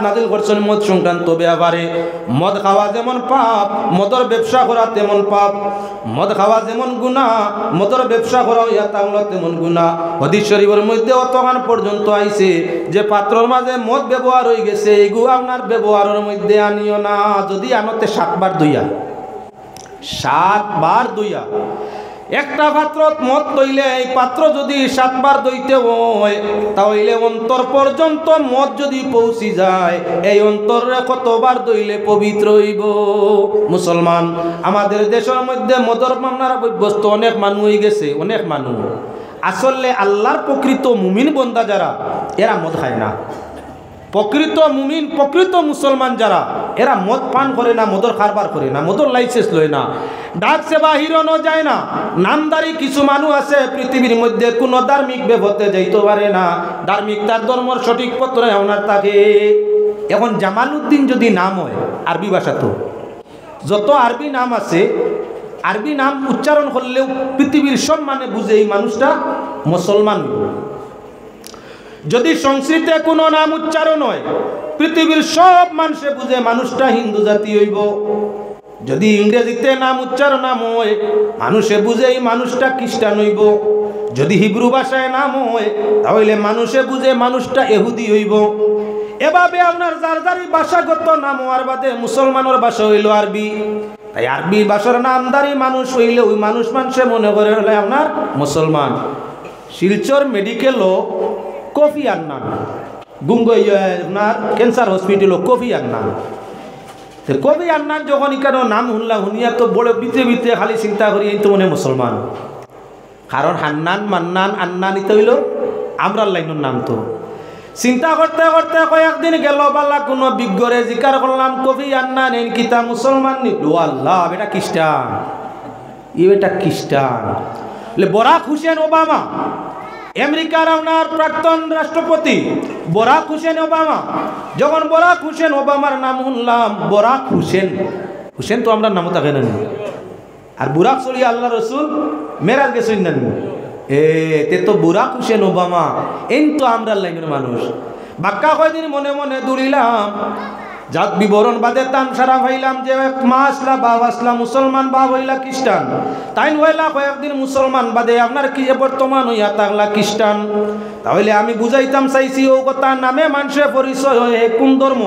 নাজিল করছেন মদ সংক্রান্ত ব্যাপারে। মদ খাওয়া যেমন পাপ, মদের ব্যবসা করা তেমন পাপ। মদ খাওয়া যেমন গুনাহ, মদের ব্যবসা করা ইয়া তাহলে তেমন গুনাহ। হাদিস শরীফের মধ্যে অতখান পর্যন্ত আইছে যে পাত্রর মাঝে মদ ব্যবহার হয়ে গেছে, এগু আপনার ব্যবহারের মধ্যে আনিও না। যদি আনতে 7 বার দুইয়া, 7 বার দুইয়া। একটা পাত্রত মদ তৈলে এই পাত্র যদি 7 বার দইতে হয়, তাহলে অন্তর পর্যন্ত মদ যদি পৌঁছি যায়, এই অন্তরে কতবার দইলে পবিত্র হইব। মুসলমান, আমাদের দেশের মধ্যে মদর মামলার অভ্যস্ত অনেক মানুষ হয়ে গেছে। অনেক মানুষ আসলে আল্লাহর প্রকৃত মুমিন বন্দা যারা, এরা মদ খায় না। প্রকৃত মুমিন, প্রকৃত মুসলমান যারা, এরা মদ পান করে না, মদর কারবার করে না, মদর লাইসেন্স লয় না, ডাক সেবা হিরনো যায় না। নামদারি কিছু মানুষ আছে পৃথিবীর মধ্যে কোনো ধার্মিক ব্যবহারে যাইতে পারে না। ধার্মিক তার ধর্মর সঠিক পত্রে ওনার থাকে। এখন জামালউদ্দিন যদি নাম হয় আরবি ভাষা, তো যত আরবি নাম আছে, আরবি নাম উচ্চারণ করলেও পৃথিবীর সব মানে বুঝে এই মানুষটা মুসলমান। যদি সংস্কৃতে কোনো নাম উচ্চারণ হয়, পৃথিবীর সব মানুষে বুঝে মানুষটা হিন্দু জাতি হইব। যদি ইংরেজিতে নাম উচ্চারণ নাম হয়, মানুষে বুঝে এই মানুষটা খ্রিস্টান হইব। যদি হিব্রু ভাষায় নাম হয়, তাহলে মানুষে বুঝে মানুষটা ইহুদি হইব। এভাবে আপনার যার যার ভাষাগত নাম হওয়ার বাদে মুসলমানের ভাষা হইল আরবি। তাই আরবি ভাষার নামদারি মানুষ হইলে ওই মানুষে মনে করে হলে আপনার মুসলমান। শিলচর মেডিকেলও কোফি আন্নান, আপনার ক্যান্সার হসপিটালও কোফি আন্নান। কোফি আন্নান যখন এখানে নাম শুনলাম, শুনিয়া তো বড় ভিতরে ভিতরে খালি চিন্তা করি এই তো মনে মুসলমান। কারণ হান্নান, মান্নান, আন্নান ইতে হইল আমরা লাইনের নাম। তো চিন্তা করতে করতে কয়েকদিন গেল, পাল্লা কোনো বিজ্ঞরে জিকার করলাম কফি আন্নান এন কিতা মুসলমান নি। ও আল্লাহ, এটা খ্রিস্টান, এটা খ্রিস্টান। বরাক হুসেন ওবামা, আমেরিকার আপনার প্রাক্তন রাষ্ট্রপতি বরাক হুসেন ওবামা, যখন বরাক হুসেন ওবামার নাম শুনলাম, বরাক হুসেন, হুসেন তো আমরা নামও থাকে না। আর বুরাক চলি আল্লাহ রসুল মেরাজ গেছেন না, তে তো বুরাক হুসেন ওবামা এই তো আমরা লাইনের মানুষ। বাক্কা কয়দিন মনে মনে দৌড়িলাম, জাত বিবরণ বাদে তান সারা ভাইলাম যে মা আসলা বাপ আসলা মুসলমান, বাপ হইলা খ্রিস্টান, তাই হইলা কয়েকদিন মুসলমান বাদে আপনার কি বর্তমান হইয়া থাকলা খ্রিস্টান। তাহলে আমি বুঝাইতাম চাইছি ও কথা নামে মানুষের পরিচয় হয় কোন ধর্ম।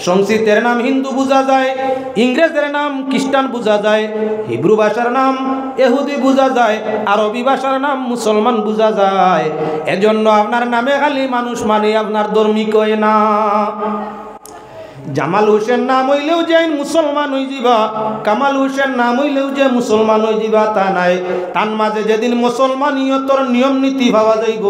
সংস্কৃতের নাম হিন্দু বোঝা যায়, ইংরেজের নাম খ্রিস্টান বোঝা যায়, হিব্রু ভাষার নাম ইহুদি বোঝা যায়, আরবি ভাষার নাম মুসলমান বোঝা যায়। এজন্য আপনার নামে খালি মানুষ মানে আপনার ধর্মিক হয় না। জামাল হোসেন নাম হইলেও যে মুসলমান হয়ে যাবা, কামাল হোসেন নাম হইলেও যে মুসলমান হয়ে যাবা তা নাই। তার মাঝে যেদিন মুসলমানিয়তর নিয়ম নীতি পাওয়া যাইব,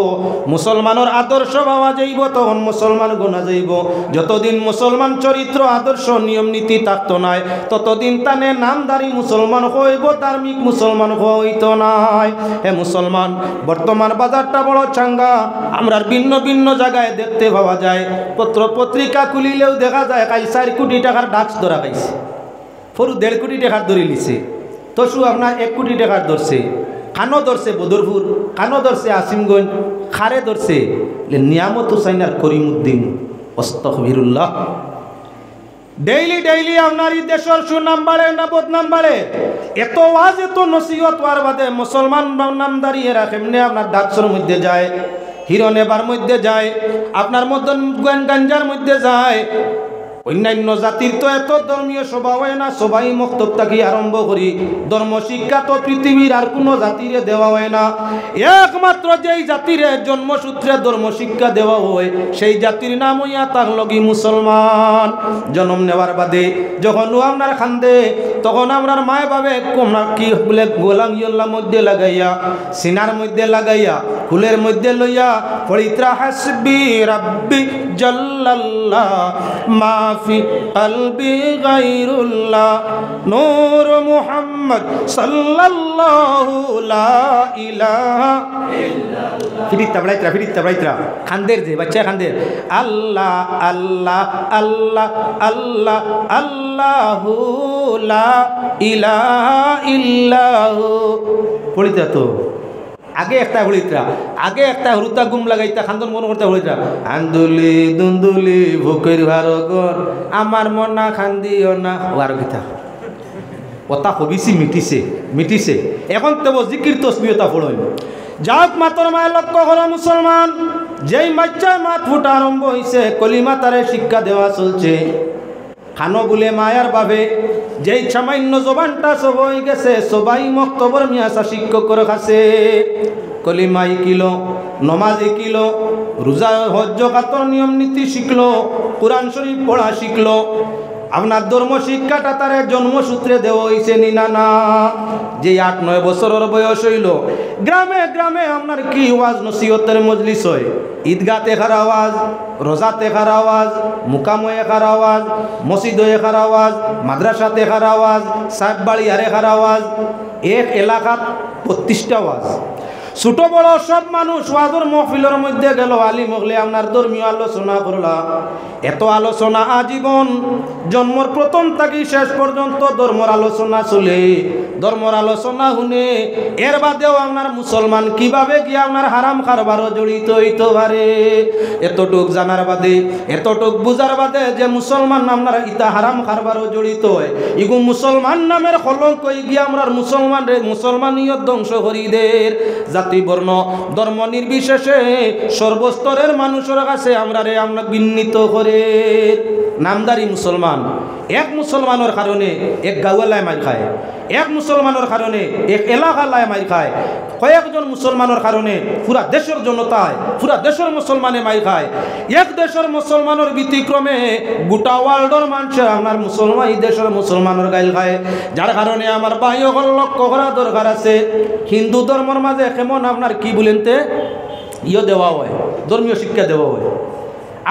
মুসলমানের আদর্শ পাওয়া যাইব, তখন মুসলমান গোনা যাইব। যতদিন মুসলমান চরিত্র আদর্শ নিয়ম নীতি থাকতো নাই, ততদিন তানে নামদারি মুসলমান হইব, ধার্মিক মুসলমান হইতো নাই। হে মুসলমান, বর্তমান বাজারটা বড় চাঙ্গা, আমরা ভিন্ন ভিন্ন জায়গায় দেখতে পাওয়া যায়। পত্র পত্রিকা খুলিলেও দেখা যায় 4 কোটি টাকার ডাক্স ধরা খাইছে, ফরু 1.5 কোটি টাকার ধরে লিছে, তসু আপনার 1 কোটি টাকার ধরছে, কানো ধরছে বদরপুর, কানো ধরছে আসিমগঞ্জ, খারে ধরছে নিয়ামত হুসাইন আর করিমউদ্দিন। আস্তাগফিরুল্লাহ। ডেইলি ডেইলি আপনার এই দেশের সুনাম বাড়ে না বদনাম বাড়ে। এত ওয়াজ এত নসিহত হওয়ার বাদে মুসলমান নামদারি এরা কেমনে আপনার ডাক্সের মধ্যে যায়, হিরো নেবার মধ্যে যায়, আপনার মধ্যে গাঞ্জার মধ্যে যায়। অন্যান্য জাতির তো এত ধর্মীয় স্বভাব হয় না, সবাই মক্তব থাকি আরম্ভ করি ধর্ম শিক্ষা তো পৃথিবীর আর কোনো জাতিরে দেওয়া হয় না। একমাত্র যেই জাতিরে জন্মসূত্রে ধর্ম শিক্ষা দেওয়া হয়, সেই জাতির নাম হইয়া তাহলগি মুসলমান। জন্ম নেওয়ার বাদে যখন আপনার খান্দে, তখন আপনার মায় বাবে কি বলে গোলাঙ্গিয়ার মধ্যে লাগাইয়া, সিনার মধ্যে লাগাইয়া, ফুলের মধ্যে লইয়া পবিত্র হাসবি রাব্বি জাল্লাল্লাহ মাফি কলবি গায়রুল্লাহ নূর মুহাম্মদ সাল্লাল্লাহু লা ইলাহা ইল্লাল্লাহ। ফিরিতা বাইতরা খান্দের যে বাচ্চা খান্দের আল্লাহ আল্লাহ আল্লাহ আল্লাহ আল্লাহু লা ইলাহা ইল্লাহু। পড়িতা তো আগে একটা হলিতরা আগে একটা হরুতা গুম লাগাইতা খান্দন মনে করতে হলিতরা আন্দুলি দুন্দুলি ভুকের ভারগর আমার মনা খান্দিও না ও আর কিতা ওটা হবিসি মিটিছে এখন তবু জিকির তসবিহতা পড়ই যাক মাতর মায়ের লক্ষ্য করো মুসলমান যেই বাচ্চায় মাত ফুটা আরম্ভ হয়েছে কলিমা তারে শিক্ষা দেওয়া চলছে খানো বলে মায়ার বাবে যেই সামান্য জবানটা সব হয়ে গেছে সবাই মক্তবর মিয়াসা শিক্ষক করে খাচ্ছে কলিমা শিকিল নমাজ শিকিল রোজা হজ্জ কাতর নিয়ম নীতি শিখলো কোরআন শরীফ পড়া শিখলো আপনার ধর্ম শিক্ষাটা তার জন্মসূত্রে দেওয়া হয়েছে নিনা না যে 8-9 বছরের বয়স হইল গ্রামে গ্রামে আপনার কি ওয়াজ নসিহতের মজলিস হয় ঈদগাতে খার আওয়াজ রোজাতে খার আওয়াজ মুকাময়ে খার আওয়াজ মসজিদে খার আওয়াজ মাদ্রাসাতে খার আওয়াজ সাহেব বাড়ি আরে খার আওয়াজ এক এলাকাত 32টা আওয়াজ ছোট বড় সব মানুষ ওয়াজের মাহফিলের মধ্যে গেল আলিম হলে আপনার ধর্মীয় আলোচনা করলা এত আলোচনা আজীবন জন্মর প্রথম থেকে শেষ পর্যন্ত ধর্মের আলোচনা চলে ধর্মের আলোচনা শুনে এর বাদেও আপনার মুসলমান কিভাবে গিয়ে আপনার হারাম কারবারও জড়িত হইতে পারে এতটুক জানার বাদে এতটুক বুঝার বাদে যে মুসলমান আপনার ইতা হারাম কারবারও জড়িত হয় ইগু মুসলমান নামের কলঙ্ক গিয়ে আমরা মুসলমানীয় ধ্বংস করিদের জাতি বর্ণ ধর্ম নির্বিশেষে সর্বস্তরের মানুষের কাছে আমরা বিন্নীত করে নামদারি মুসলমান এক মুসলমানের কারণে এক গাওয়ালায় মার খায় এক মুসলমানের কারণে এক এলাকালায় মার খায় কয়েকজন মুসলমানের কারণে পুরা দেশের জনতায় পুরা দেশের মুসলমানে মার খায় এক দেশের মুসলমানের ব্যতিক্রমে গোটা ওয়ার্ল্ডের মানুষের আমার মুসলমান এই দেশের মুসলমানের গাইল খায় যার কারণে আমার বাহ্য লক্ষ্য করা দরকার আছে হিন্দু ধর্মের মাঝে কেমন আপনার কি বলেনতে দেওয়া হয় ধর্মীয় শিক্ষা দেওয়া হয়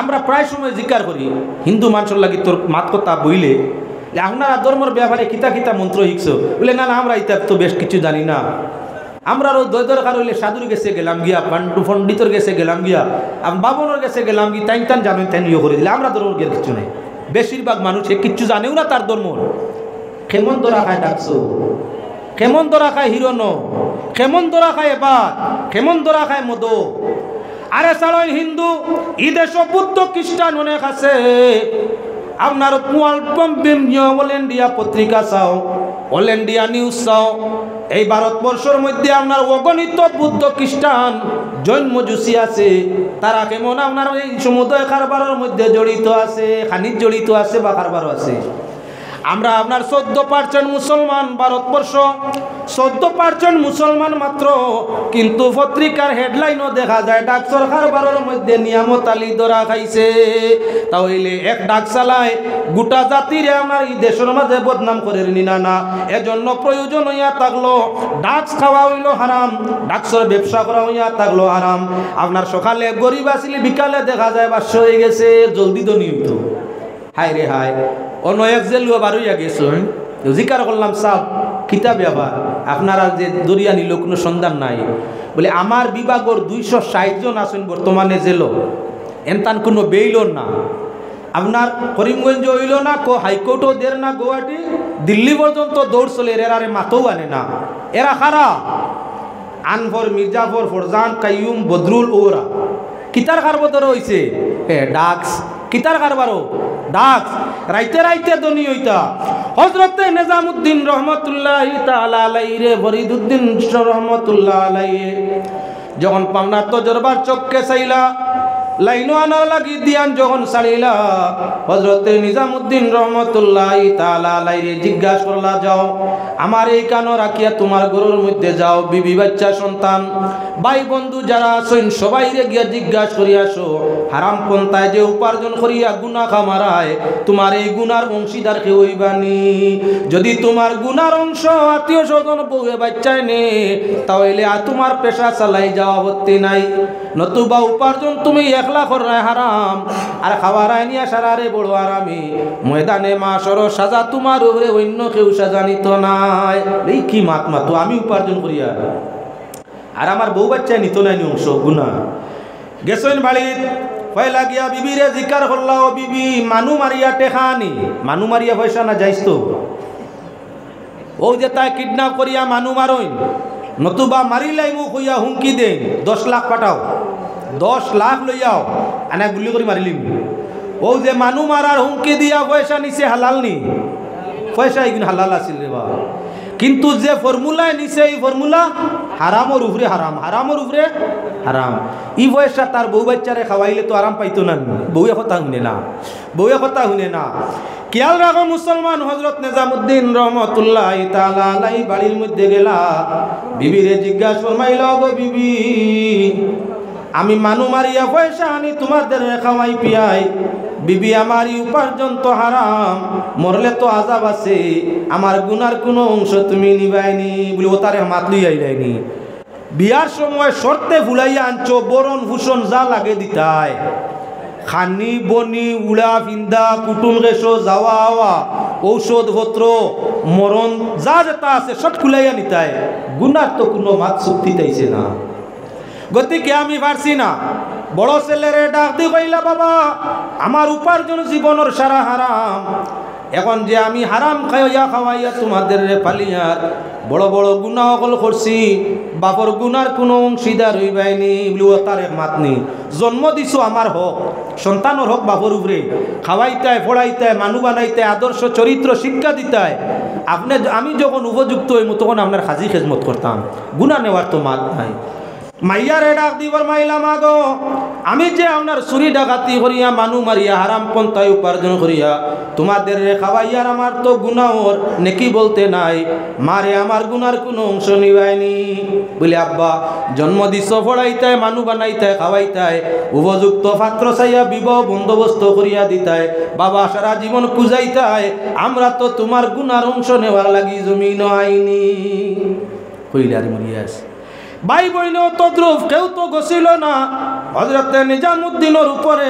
আমরা প্রায় সময় জিজ্ঞার করি হিন্দু মানুষের লাগি তোর মাত কথা বইলে আপনারা ধর্মের ব্যাপারে কিতা কিতা মন্ত্র শিখছো বলে না আমরা ইতা তো বেশ কিছু জানি না আমরা আরও দরকার হইলে সাধুর গেছে গেলাম গিয়া পণ্ডিতর গেছে গেলাম গিয়া বাবনের গেছে গেলাম গিয়ে তাই জানেন তাই করে দিলে আমরা ধর্মের গিয়ে কিছু নেই বেশিরভাগ মানুষ কিচ্ছু জানেও না তার ধর্ম কেমন ধরা খায় ডাকছো কেমন ধরা খায় হিরণ কেমন ধরা খায় এবার কেমন ধরা খায় মদ আরে সালয় হিন্দু ঈদে সব বুদ্ধ খ্রিস্টান অনেক আছে আপনার অল ইন্ডিয়া পত্রিকা চাও অল ইন্ডিয়া নিউজ চাও এই ভারতবর্ষের মধ্যে আপনার অগণিত বুদ্ধ খ্রিস্টান জৈন মজুসি আছে তারা কেমন আপনার এই সমুদয় কারবারের মধ্যে জড়িত আছে খানিজ জড়িত আছে বা কারবারও আছে আমরা আপনার 14% মুসলমান ভারতবর্ষ 14% মুসলমান মাত্র কিন্তু পত্রিকার হেডলাইনও দেখা যায় ডাক সরকার বারোর মধ্যে নিয়ামত আলী ধরা খাইছে তাহলে এক ডাক চালায় গোটা জাতির আমার এই দেশের মাঝে বদনাম করে নিনা না এজন্য প্রয়োজন হইয়া থাকলো ডাক খাওয়া হইল হারাম ডাকসর ব্যবসা করা হইয়া থাকলো হারাম আপনার সকালে গরিব আসলে বিকালে দেখা যায় 500 হয়ে গেছে জলদি তো নিয়মিত হায় রে হায় অন্য এক জেলুয়া বারোইয়া গেছো জিকার করলাম সাহ কিতাব ব্যাপার আপনারা যে দরিয়ানি লোক কোনো সন্ধান নাই বলে আমার বিভাগের 260 জন আছেন বর্তমানে জেল এনতান কোনো বেইল না আপনার করিমগঞ্জ হইল না হাইকোর্টও দের না গুয়াহাটি দিল্লি পর্যন্ত দৌড় চলে এরারে মাথাও আনে না এরা খারা আনফর মির্জাফর ফরজান কাইয়ুম বদরুল ওরা কিতার কারবতর হয়েছে ডাক্স কিতার কারবারও ডাক্স রাইতে রাইতে দনি হইতা হযরতে নিজামউদ্দিন রহমাতুল্লাহ তাআলা আলাইহি রে ফরিদউদ্দিন রহমাতুল্লাহ আলাইহি যখন পাওনার তো দরবার চক্কে চাইলা লাইনো আনার লাগি দিয়ান যখন ছাড়িলা হযরতে নিজামউদ্দিন রহমাতুল্লাহ তাআলা আলাইহি জিজ্ঞাসা করলা যাও আমার এই কানো রাখিয়া তোমার ঘরের মধ্যে যাও বিবি বাচ্চা সন্তান ভাই বন্ধু যারা আছেন সবাই রে গিয়া জিজ্ঞাসা করি আসো হারাম পন্থায় যে উপার্জন করিয়া গুনাহ কামারায় তোমার এই গুনার অংশীদার কেউ হইবানি যদি তোমার গুনার অংশ আত্মীয় স্বজন বউয়ে বাচ্চায় নে তাহলে তোমার পেশা চালাই যাওয়া আপত্তি নাই নতুবা উপার্জন তুমি একলা করায় হারাম আর খাবার আইনিয়া সারারে বড় আরামি ময়দানে মাসর সাজা তোমার উপরে অন্য কেউ সাজা নিত নাই এই কি মাত মাতো আমি উপার্জন করিয়া আর আমার বউ বাচ্চায় নিত নাই অংশ গুনা গেছেন বাড়ির পয়লা গিয়া বিবিরে জিকার করলা ও বিবি মানু মারিয়া টেখানি মানু মারিয়া পয়সা না যাইস তো ও যে তাই কিডন্যাপ করিয়া মানু মারইন নতুবা মারিলাই মুখ হইয়া হুমকি দেন 10 লাখ পাঠাও, 10 লাখ লইয়াও আনা গুলি করে মারিলিম। ও যে মানু মারার হুমকি দিয়া পয়সা নিছে হালাল নি? পয়সা এগুলো হালাল আছিল রে বা, কিন্তু যে ফর্মুলায় নিছে এই ফর্মুলা হারামর উপরে হারাম, হারামর উপরে হারাম। ই পয়সা তার বউ বাচ্চারে খাওয়াইলে তো আরাম পাইতো না, বউয়ে কথা শুনে না, বউয়ে কথা শুনে না। খেয়াল রাখো মুসলমান, হযরত নিজামুদ্দিন রহমতুল্লাহ তাআলা আলাইহি বাড়ির মধ্যে গেলা, বিবিরে জিজ্ঞাসা ফরমাইল, গো বিবি, আমি মানু মারিয়া পয়সা আনি তোমাদের খাওয়াই পিয়াই, বিবি আমার উপার্জন তো হারাম, মরলে তো আযাব আছে, আমার গুনার কোনো অংশ তুমি নিবাইনি বলে ও তারে মাত লই আইলাইনি। বিয়ার সময় শর্তে ভুলাইয়া আনছো, বরণ ভূষণ যা লাগে দিতায়, খানি বনি উড়া ফিন্দা কুটুম গেছো যাওয়া আওয়া ঔষধপত্র মরণ যা যেটা আছে সব খুলাইয়া নিতায়, গুনার তো কোনো মাত চুক্তি তাইছে না। গতিকে আমি পারছি না, বড় ছেলেরে ডাক দি কইলা, বাবা আমার উপার্জন জীবনের সারা হারাম, এখন যে আমি হারাম খাইয়া খাওয়াইয়া তোমাদের পালিয়া বড় বড় গুনাহ অকল করছি, বাপর গুনার কোনো অংশীদার হইবাইনি বলে তার এক মাতনি। জন্ম দিছো আমার হক, সন্তানের হক বাপর উপরে, খাওয়াইতায় পড়াইতায় মানু বানাইতায় আদর্শ চরিত্র শিক্ষা দিতায়, আপনি আমি যখন উপযুক্ত হইম তখন আপনার হাজি খেজমত করতাম, গুনাহ নেওয়ার তো মাত নাই। মাইয়ারে ডাক দিবার মাইলা, মাগো আমি যে আপনার চুরি ডাকাতি করিয়া মানু মারিয়া হারাম পন্থায় উপার্জন করিয়া তোমাদের খাওয়াইয়ার আমার তো গুনাহর নেকি বলতে নাই, মারে আমার গুনার কোনো অংশ নিবাইনি বলে, আব্বা জন্ম দিছ পড়াইতায় মানু বানাইতায় খাওয়াইতায় উপযুক্ত পাত্র চাইয়া বিবাহ বন্দোবস্ত করিয়া দিতায়, বাবা সারা জীবন কুজাইতায়, আমরা তো তোমার গুনার অংশ নেওয়ার লাগি জমিন আইনি কইলার মরিয়াস। ভাই বইনেও তদ্রুপ, কেউ তো গছিল না হযরতে নিজামুদ্দিনের উপরে